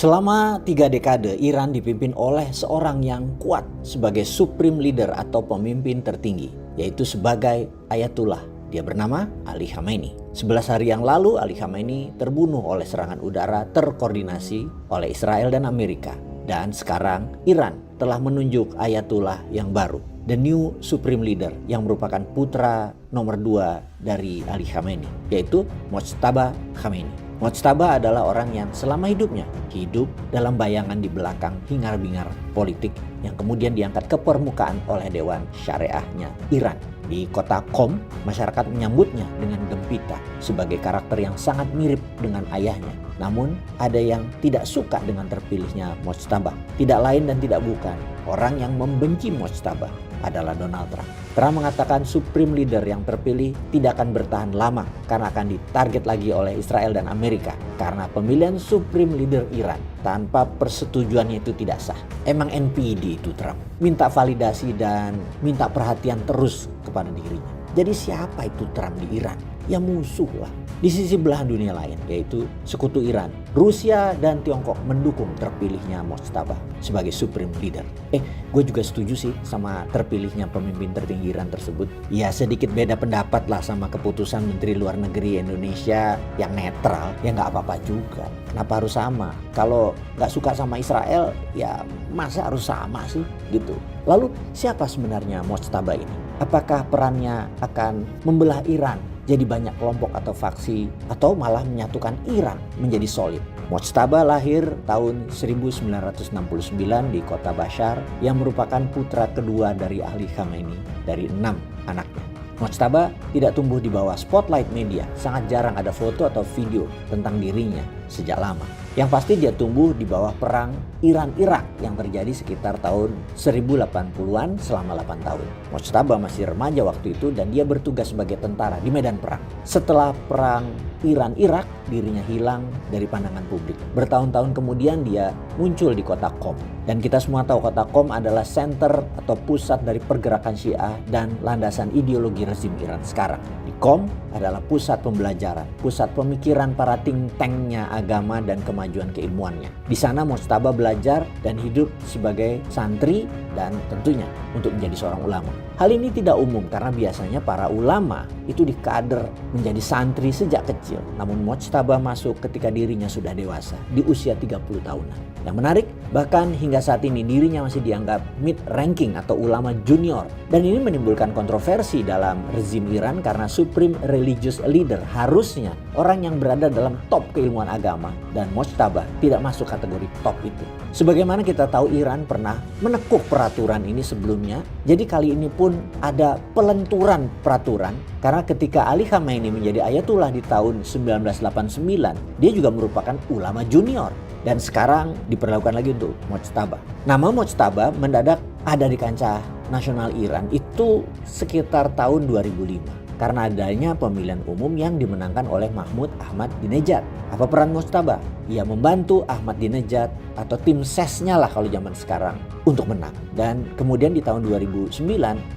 Selama 3 dekade, Iran dipimpin oleh seorang yang kuat sebagai supreme leader atau pemimpin tertinggi, yaitu sebagai Ayatullah. Dia bernama Ali Khamenei. 11 hari yang lalu, Ali Khamenei terbunuh oleh serangan udara terkoordinasi oleh Israel dan Amerika. Dan sekarang Iran telah menunjuk Ayatullah yang baru, the new supreme leader, yang merupakan putra nomor 2 dari Ali Khamenei, yaitu Mojtaba Khamenei. Mojtaba adalah orang yang selama hidupnya hidup dalam bayangan di belakang hingar-bingar politik yang kemudian diangkat ke permukaan oleh Dewan Syariahnya Iran. Di kota Qom, masyarakat menyambutnya dengan gembira sebagai karakter yang sangat mirip dengan ayahnya. Namun ada yang tidak suka dengan terpilihnya Mojtaba. Tidak lain dan tidak bukan, orang yang membenci Mojtaba adalah Donald Trump. Trump mengatakan supreme leader yang terpilih tidak akan bertahan lama karena akan ditarget lagi oleh Israel dan Amerika karena pemilihan supreme leader Iran tanpa persetujuannya itu tidak sah. Emang NPD itu Trump. Minta validasi dan minta perhatian terus kepada dirinya. Jadi siapa itu Trump di Iran? Ya musuh lah. Di sisi belahan dunia lain, yaitu sekutu Iran, Rusia dan Tiongkok mendukung terpilihnya Mojtaba sebagai supreme leader. Gue juga setuju sih sama terpilihnya pemimpin tertinggi Iran tersebut. Ya sedikit beda pendapat lah sama keputusan Menteri Luar Negeri Indonesia yang netral. Ya nggak apa-apa juga. Kenapa harus sama? Kalau nggak suka sama Israel, ya masa harus sama sih gitu. Lalu siapa sebenarnya Mojtaba ini? Apakah perannya akan membelah Iran jadi banyak kelompok atau faksi, atau malah menyatukan Iran menjadi solid? Mojtaba lahir tahun 1969 di kota Bashar yang merupakan putra kedua dari Ali Khamenei dari 6 anaknya. Mojtaba tidak tumbuh di bawah spotlight media, sangat jarang ada foto atau video tentang dirinya sejak lama. Yang pasti dia tumbuh di bawah perang Iran-Irak yang terjadi sekitar tahun 1080-an selama 8 tahun. Mojtaba masih remaja waktu itu dan dia bertugas sebagai tentara di medan perang. Setelah perang Iran-Irak, dirinya hilang dari pandangan publik. Bertahun-tahun kemudian dia muncul di kota Qom. Dan kita semua tahu kota Qom adalah center atau pusat dari pergerakan Syiah dan landasan ideologi rezim Iran sekarang. Di Qom adalah pusat pembelajaran, pusat pemikiran para think tanknya agama dan kemajuan keilmuannya. Di sana Mojtaba belajar dan hidup sebagai santri dan tentunya untuk menjadi seorang ulama. Hal ini tidak umum karena biasanya para ulama itu dikader menjadi santri sejak kecil. Namun Mojtaba masuk ketika dirinya sudah dewasa, di usia 30 tahunan. Yang menarik, bahkan hingga saat ini dirinya masih dianggap mid-ranking atau ulama junior. Dan ini menimbulkan kontroversi dalam rezim Iran karena supreme religious leader harusnya orang yang berada dalam top keilmuan agama, dan Mojtaba tidak masuk kategori top itu. Sebagaimana kita tahu Iran pernah menekuk peraturan ini sebelumnya, jadi kali ini pun ada pelenturan peraturan karena ketika Ali Khamenei menjadi Ayatullah di tahun 1989, dia juga merupakan ulama junior. Dan sekarang diperlakukan lagi untuk Mojtaba. Nama Mojtaba mendadak ada di kancah nasional Iran itu sekitar tahun 2005. Karena adanya pemilihan umum yang dimenangkan oleh Mahmud Ahmadinejad. Apa peran Mojtaba? Ia membantu Ahmadinejad atau tim sesnya lah kalau zaman sekarang untuk menang. Dan kemudian di tahun 2009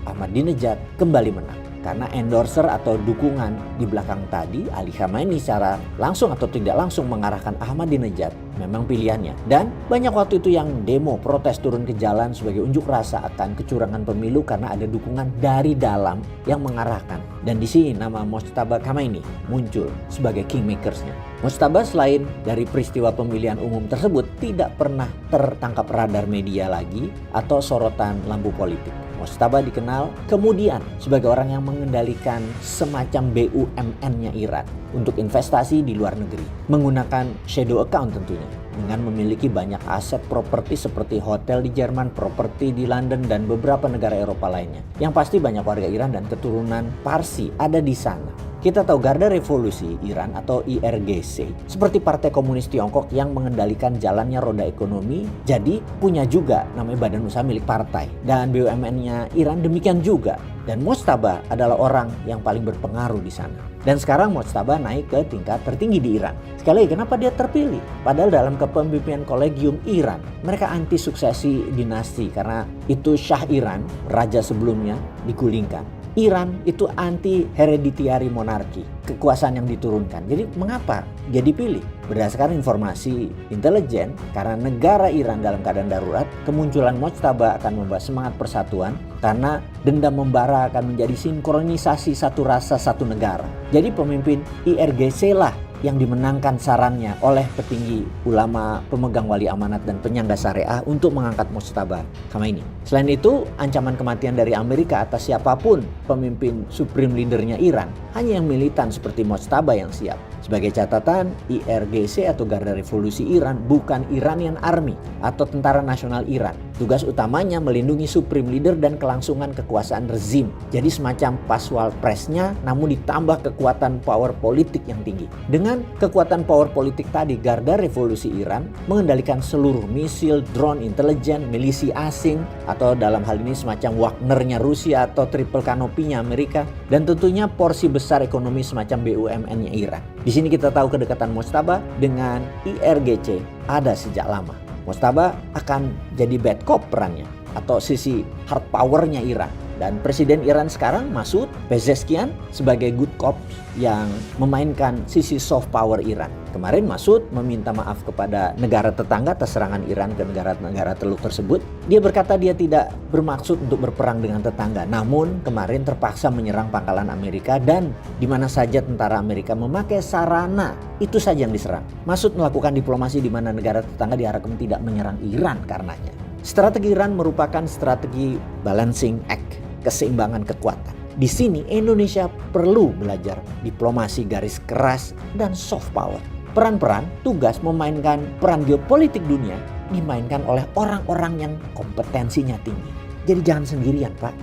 Ahmadinejad kembali menang. Karena endorser atau dukungan di belakang tadi, Ali Khamenei secara langsung atau tidak langsung mengarahkan Ahmadinejad memang pilihannya. Dan banyak waktu itu yang demo, protes, turun ke jalan sebagai unjuk rasa akan kecurangan pemilu karena ada dukungan dari dalam yang mengarahkan. Dan di sini nama Mojtaba Khamenei muncul sebagai kingmakersnya. Mojtaba selain dari peristiwa pemilihan umum tersebut tidak pernah tertangkap radar media lagi atau sorotan lampu politik. Mojtaba dikenal kemudian sebagai orang yang mengendalikan semacam BUMN-nya Iran untuk investasi di luar negeri. Menggunakan shadow account tentunya. Dengan memiliki banyak aset properti seperti hotel di Jerman, properti di London, dan beberapa negara Eropa lainnya. Yang pasti banyak warga Iran dan keturunan Parsi ada di sana. Kita tahu Garda Revolusi Iran atau IRGC seperti Partai Komunis Tiongkok yang mengendalikan jalannya roda ekonomi, jadi punya juga namanya badan usaha milik partai. Dan BUMN-nya Iran demikian juga. Dan Mojtaba adalah orang yang paling berpengaruh di sana. Dan sekarang Mojtaba naik ke tingkat tertinggi di Iran. Sekali lagi, kenapa dia terpilih? Padahal dalam kepemimpinan kolegium Iran, mereka anti suksesi dinasti karena itu Shah Iran, raja sebelumnya, digulingkan. Iran itu anti hereditary monarki, kekuasaan yang diturunkan. Jadi mengapa dia dipilih? Berdasarkan informasi intelijen, karena negara Iran dalam keadaan darurat, kemunculan Mojtaba akan membawa semangat persatuan karena dendam membara akan menjadi sinkronisasi satu rasa satu negara. Jadi pemimpin IRGC lah yang dimenangkan sarannya oleh petinggi ulama, pemegang wali amanat dan penyangga syariah untuk mengangkat Mojtaba Khamenei. Selain itu, ancaman kematian dari Amerika atas siapapun pemimpin supreme leadernya Iran, hanya yang militan seperti Mojtaba yang siap. Sebagai catatan, IRGC atau Garda Revolusi Iran bukan Iranian Army atau Tentara Nasional Iran. Tugas utamanya melindungi supreme leader dan kelangsungan kekuasaan rezim. Jadi semacam paswal presnya namun ditambah kekuatan power politik yang tinggi. Dengan kekuatan power politik tadi, Garda Revolusi Iran mengendalikan seluruh misil, drone intelijen, milisi asing atau dalam hal ini semacam Wagner-nya Rusia atau Triple Canopy-nya Amerika, dan tentunya porsi besar ekonomi semacam BUMN-nya Iran. Di sini kita tahu kedekatan Mojtaba dengan IRGC ada sejak lama. Mojtaba akan jadi bad cop perannya atau sisi hard power-nya Iran. Dan Presiden Iran sekarang Masoud Pezeshkian sebagai good cop yang memainkan sisi soft power Iran. Kemarin Masoud meminta maaf kepada negara tetangga atas serangan Iran ke negara-negara Teluk tersebut. Dia berkata dia tidak bermaksud untuk berperang dengan tetangga. Namun kemarin terpaksa menyerang pangkalan Amerika dan di mana saja tentara Amerika memakai sarana, itu saja yang diserang. Masoud melakukan diplomasi di mana negara tetangga diharapkan tidak menyerang Iran karenanya. Strategi Iran merupakan strategi balancing act, keseimbangan kekuatan. Di sini Indonesia perlu belajar diplomasi garis keras dan soft power. Peran-peran tugas memainkan peran geopolitik dunia dimainkan oleh orang-orang yang kompetensinya tinggi. Jadi jangan sendirian, Pak.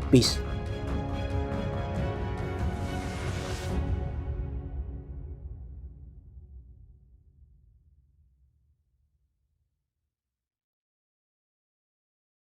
Peace.